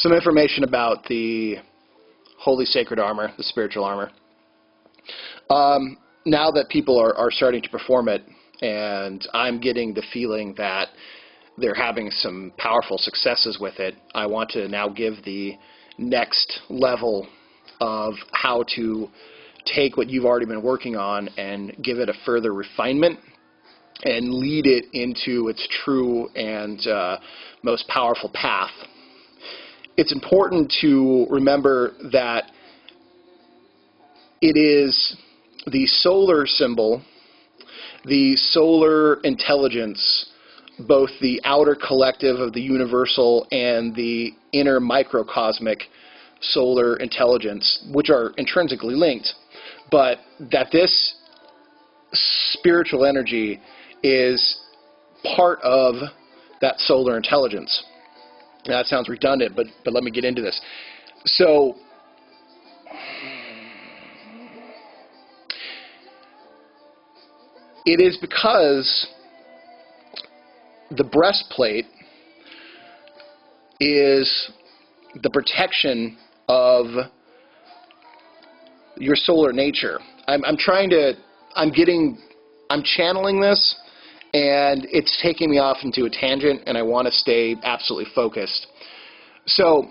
some information about the holy sacred armor, the spiritual armor. Now that people are starting to perform it, and I'm getting the feeling that they're having some powerful successes with it, I want to now give the next level of how to take what you've already been working on and give it a further refinement and lead it into its true and most powerful path. It's important to remember that it is the solar symbol, the solar intelligence, both the outer collective of the universal and the inner microcosmic solar intelligence, which are intrinsically linked, but that this spiritual energy is part of that solar intelligence. Now, that sounds redundant, but let me get into this. So, it is because the breastplate is the protection of your solar nature. I'm channeling this, and it's taking me off into a tangent, and I want to stay absolutely focused. So,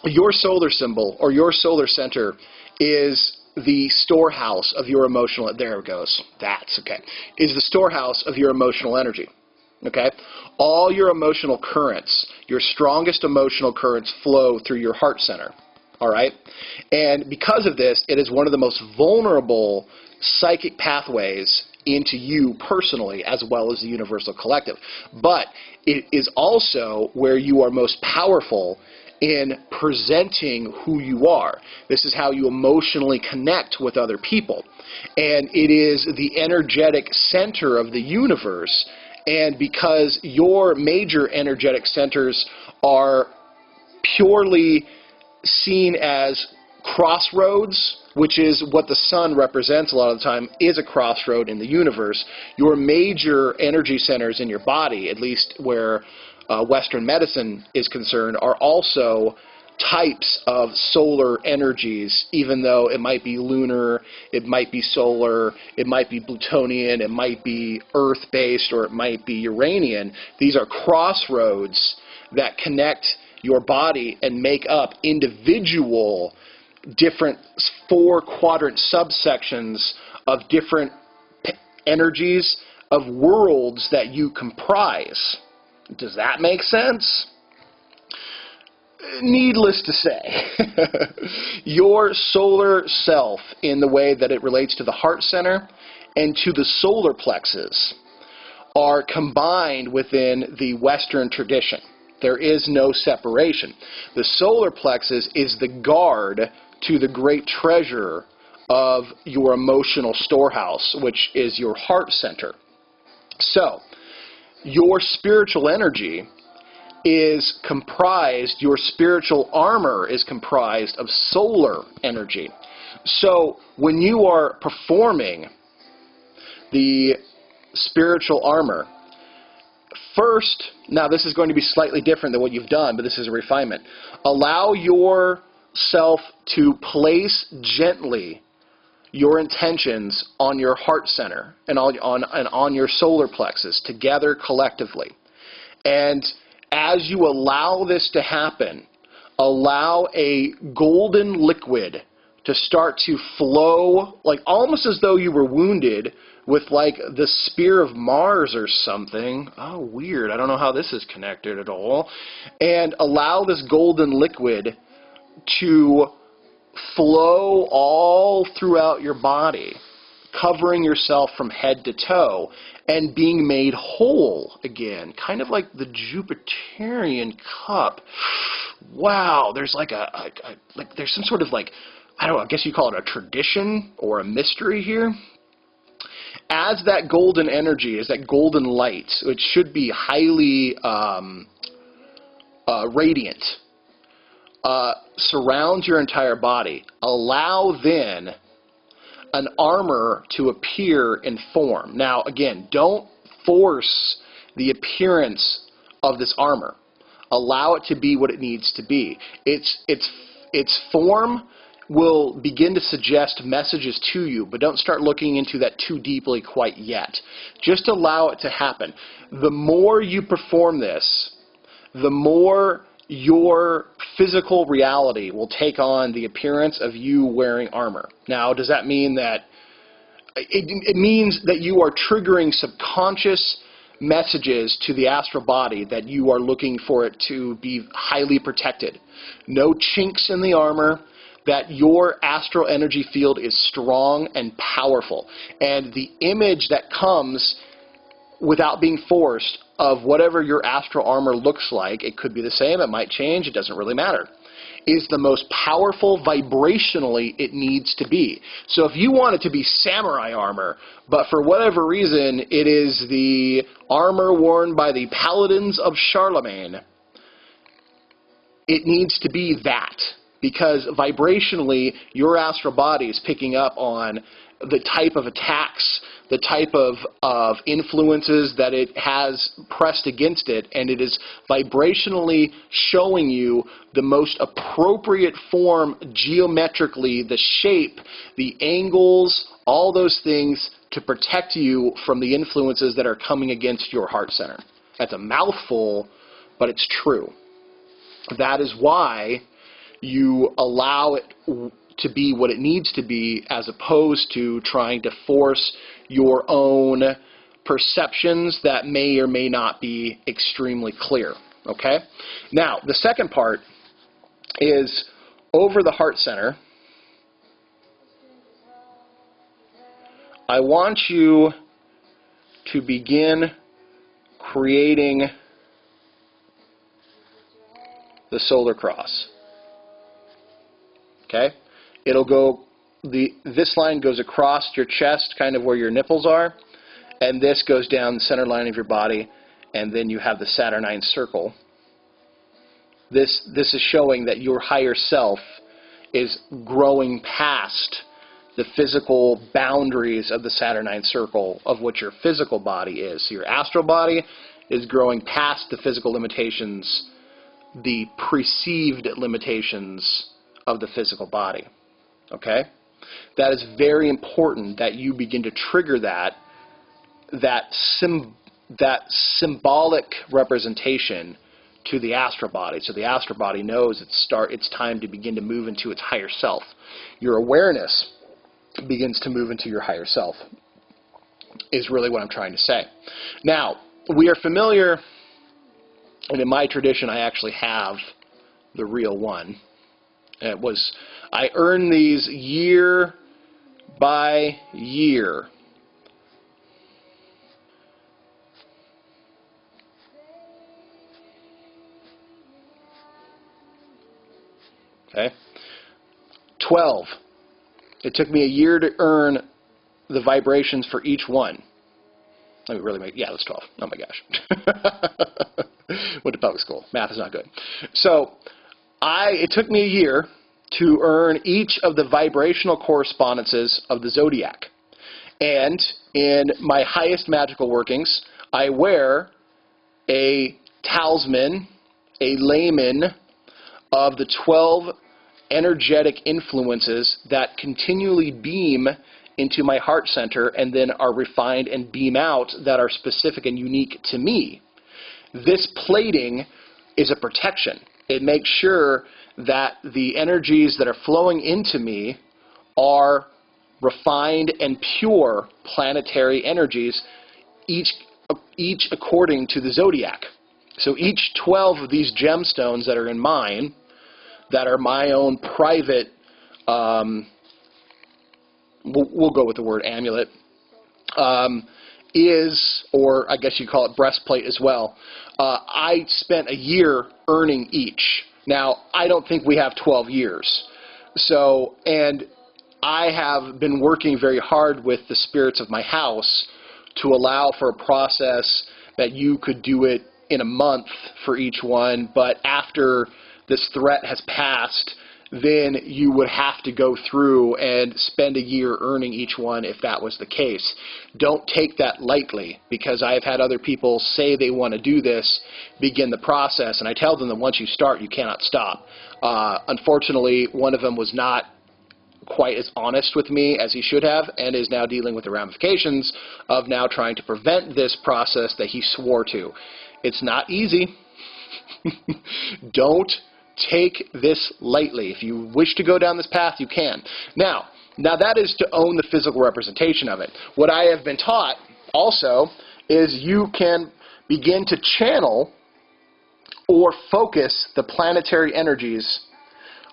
your solar symbol, or your solar center, is the storehouse of your emotional, there it goes, that's okay, is the storehouse of your emotional energy. Okay? All your emotional currents, your strongest emotional currents flow through your heart center. All right? And because of this, it is one of the most vulnerable psychic pathways into you personally, as well as the universal collective. But it is also where you are most powerful in presenting who you are. This is how you emotionally connect with other people. And it is the energetic center of the universe. And because your major energetic centers are purely seen as crossroads, which is what the sun represents a lot of the time, is a crossroad in the universe, your major energy centers in your body, at least where Western medicine is concerned, are also types of solar energies, even though it might be lunar, it might be solar, it might be Plutonian, it might be Earth-based, or it might be Uranian. These are crossroads that connect your body and make up individual different 4-quadrant subsections of different energies of worlds that you comprise. Does that make sense? Needless to say, your solar self, in the way that it relates to the heart center and to the solar plexus, are combined within the Western tradition. There is no separation. The solar plexus is the guard to the great treasure of your emotional storehouse, which is your heart center. So, your spiritual energy is comprised, your spiritual armor is comprised of solar energy. So, when you are performing the spiritual armor, first, now this is going to be slightly different than what you've done, but this is a refinement. Allow yourself to place gently your intentions on your heart center and on your solar plexus together collectively. And as you allow this to happen, allow a golden liquid to start to flow, like almost as though you were wounded with like the spear of Mars or something. Oh, weird. I don't know how this is connected at all. And allow this golden liquid to flow all throughout your body, covering yourself from head to toe and being made whole again, kind of like the Jupiterian cup. Wow, there's like there's some sort of like, I don't know, I guess you call it a tradition or a mystery here. As that golden energy, as that golden light, which should be highly radiant, surrounds your entire body, allow then an armor to appear in form. Now, again, don't force the appearance of this armor. Allow it to be what it needs to be. Its form will begin to suggest messages to you, but don't start looking into that too deeply quite yet. Just allow it to happen. The more you perform this, the more your physical reality will take on the appearance of you wearing armor. Now, does that mean that it means that you are triggering subconscious messages to the astral body that you are looking for it to be highly protected. No chinks in the armor, that your astral energy field is strong and powerful. And the image that comes without being forced of whatever your astral armor looks like, it could be the same, it might change, it doesn't really matter, is the most powerful vibrationally it needs to be. So if you want it to be samurai armor, but for whatever reason it is the armor worn by the paladins of Charlemagne, it needs to be that, because vibrationally your astral body is picking up on the type of attacks, the type of influences that it has pressed against it, and it is vibrationally showing you the most appropriate form geometrically, the shape, the angles, all those things to protect you from the influences that are coming against your heart center. That's a mouthful, but it's true. That is why you allow it to be what it needs to be, as opposed to trying to force your own perceptions that may or may not be extremely clear. Okay? Now, the second part is over the heart center. I want you to begin creating the solar cross. Okay? It'll go, this line goes across your chest, kind of where your nipples are, and this goes down the center line of your body, and then you have the Saturnine circle. This is showing that your higher self is growing past the physical boundaries of the Saturnine circle of what your physical body is. So your astral body is growing past the physical limitations, the perceived limitations of the physical body. Okay? That is very important that you begin to trigger that symbolic representation to the astral body. So the astral body knows it's time to begin to move into its higher self. Your awareness begins to move into your higher self, is really what I'm trying to say. Now, we are familiar, and in my tradition I actually have the real one. I earned these year by year. Okay? 12. It took me a year to earn the vibrations for each one. Let me really make, yeah, that's 12. Oh my gosh. Went to public school. Math is not good. So, it took me a year to earn each of the vibrational correspondences of the zodiac. And in my highest magical workings, I wear a talisman, a layman of the 12 energetic influences that continually beam into my heart center and then are refined and beam out, that are specific and unique to me. This plating is a protection. It makes sure that the energies that are flowing into me are refined and pure planetary energies, each according to the zodiac. So each 12 of these gemstones that are in mine, that are my own private, we'll go with the word amulet, is, or I guess you call it breastplate as well. I spent a year earning each. Now, I don't think we have 12 years. So, and I have been working very hard with the spirits of my house to allow for a process that you could do it in a month for each one, but after this threat has passed, then you would have to go through and spend a year earning each one if that was the case. Don't take that lightly, because I have had other people say they want to do this, begin the process, and I tell them that once you start, you cannot stop. Unfortunately, one of them was not quite as honest with me as he should have, and is now dealing with the ramifications of now trying to prevent this process that he swore to. It's not easy. Don't take this lightly. If you wish to go down this path, you can. Now that is to own the physical representation of it. What I have been taught also is you can begin to channel or focus the planetary energies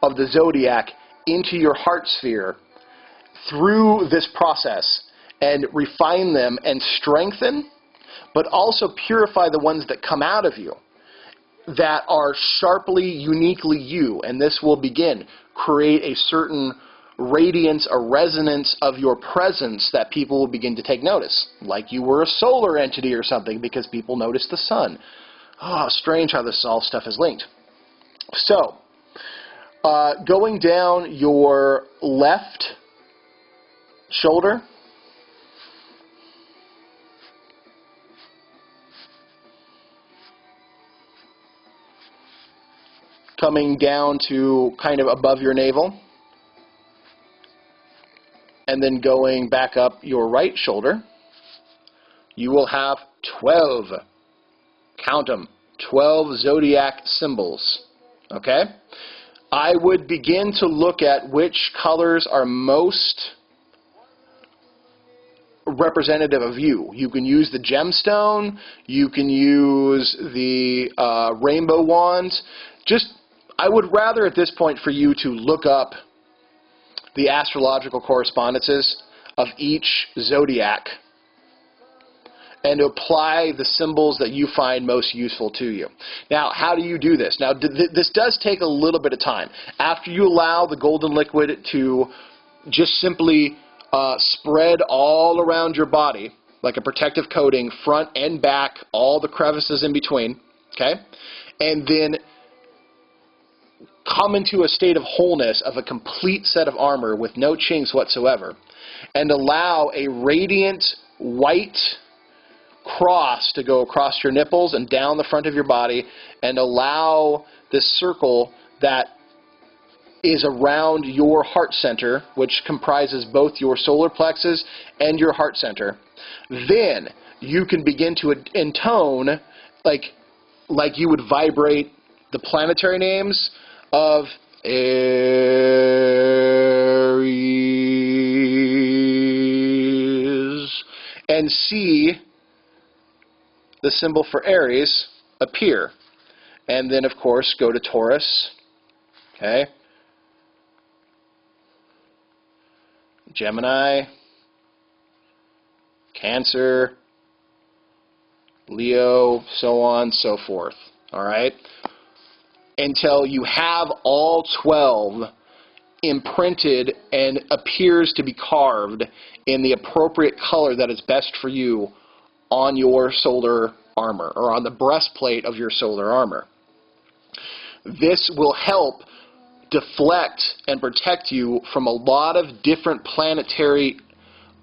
of the zodiac into your heart sphere through this process and refine them and strengthen, but also purify the ones that come out of you that are sharply, uniquely you, and this will create a certain radiance, a resonance of your presence that people will begin to take notice, like you were a solar entity or something, because people notice the sun. Oh, strange how this all stuff is linked. So, going down your left shoulder, coming down to kind of above your navel, and then going back up your right shoulder, you will have 12, count them, 12 zodiac symbols, okay? I would begin to look at which colors are most representative of you. You can use the gemstone, you can use the rainbow wand. I would rather at this point for you to look up the astrological correspondences of each zodiac and to apply the symbols that you find most useful to you. Now, how do you do this? Now, this does take a little bit of time. After you allow the golden liquid to just simply spread all around your body, like a protective coating, front and back, all the crevices in between, okay? And then come into a state of wholeness of a complete set of armor with no chinks whatsoever, and allow a radiant white cross to go across your nipples and down the front of your body, and allow this circle that is around your heart center, which comprises both your solar plexus and your heart center. Then you can begin to intone like you would vibrate the planetary names of Aries, and see the symbol for Aries appear. And then, of course, go to Taurus, okay, Gemini, Cancer, Leo, so on, so forth, all right? Until you have all 12 imprinted and appears to be carved in the appropriate color that is best for you on your solar armor, or on the breastplate of your solar armor. This will help deflect and protect you from a lot of different planetary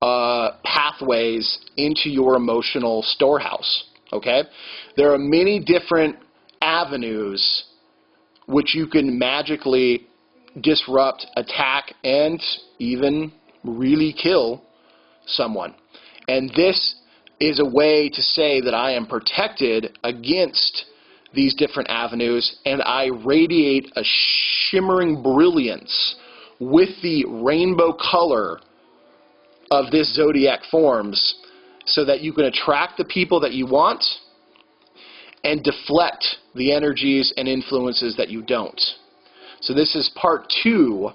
pathways into your emotional storehouse, okay? There are many different avenues which you can magically disrupt, attack, and even really kill someone. And this is a way to say that I am protected against these different avenues, and I radiate a shimmering brilliance with the rainbow color of this zodiac forms, so that you can attract the people that you want and deflect the energies and influences that you don't. So this is part 2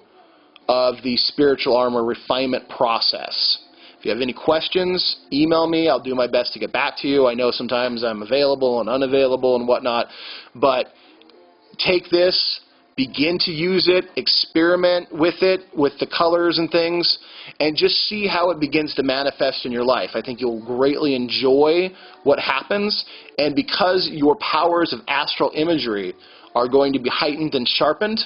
of the spiritual armor refinement process. If you have any questions, email me. I'll do my best to get back to you. I know sometimes I'm available and unavailable and whatnot, but take this, begin to use it, experiment with it, with the colors and things, and just see how it begins to manifest in your life. I think you'll greatly enjoy what happens, and because your powers of astral imagery are going to be heightened and sharpened,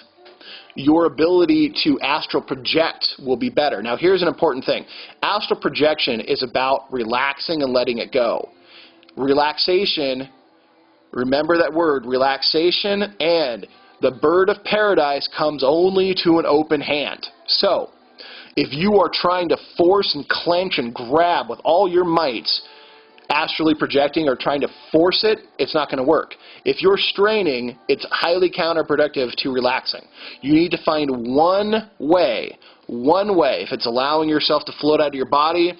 your ability to astral project will be better. Now, here's an important thing. Astral projection is about relaxing and letting it go. Relaxation, remember that word, relaxation, and the bird of paradise comes only to an open hand. So, if you are trying to force and clench and grab with all your might, astrally projecting or trying to force it, it's not going to work. If you're straining, it's highly counterproductive to relaxing. You need to find one way, if it's allowing yourself to float out of your body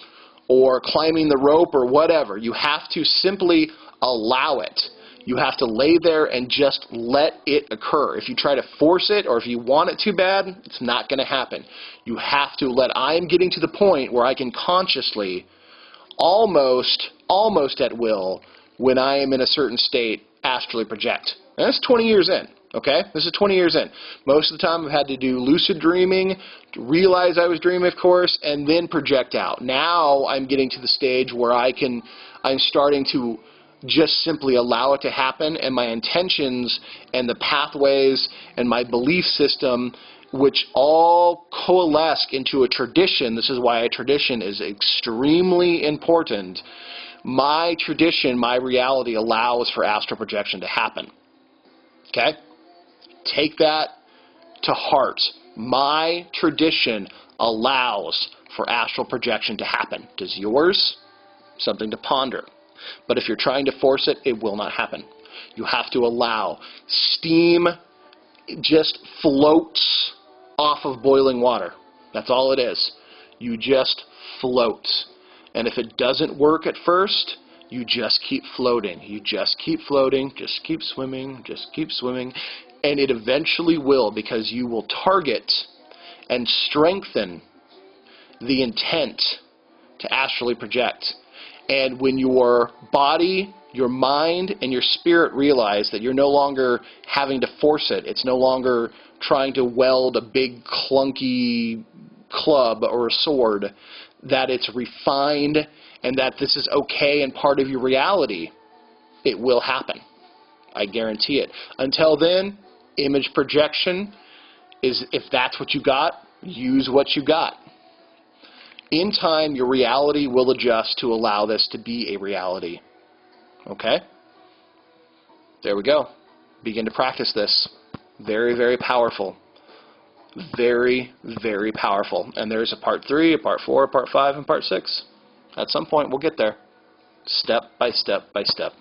or climbing the rope or whatever, you have to simply allow it. You have to lay there and just let it occur. If you try to force it or if you want it too bad, it's not going to happen. You have to let, I am getting to the point where I can consciously, almost at will, when I am in a certain state, astrally project. And that's 20 years in, okay? This is 20 years in. Most of the time I've had to do lucid dreaming, to realize I was dreaming, of course, and then project out. Now I'm getting to the stage where I'm starting to just simply allow it to happen, and my intentions and the pathways and my belief system, which all coalesce into a tradition. This is why a tradition is extremely important. My tradition, my reality allows for astral projection to happen. Okay? Take that to heart. My tradition allows for astral projection to happen. Does yours? Something to ponder. But if you're trying to force it, it will not happen. You have to allow. Steam just floats off of boiling water. That's all it is. You just float. And if it doesn't work at first, you just keep floating. You just keep floating, just keep swimming, and it eventually will, because you will target and strengthen the intent to astrally project. And when your body, your mind, and your spirit realize that you're no longer having to force it, it's no longer trying to weld a big clunky club or a sword, that it's refined and that this is okay and part of your reality, it will happen. I guarantee it. Until then, image projection is, if that's what you got, use what you got. In time, your reality will adjust to allow this to be a reality. Okay? There we go. Begin to practice this. Very, very powerful. Very, very powerful. And there's a part 3, a part 4, a part 5, and part 6. At some point, we'll get there. Step by step by step.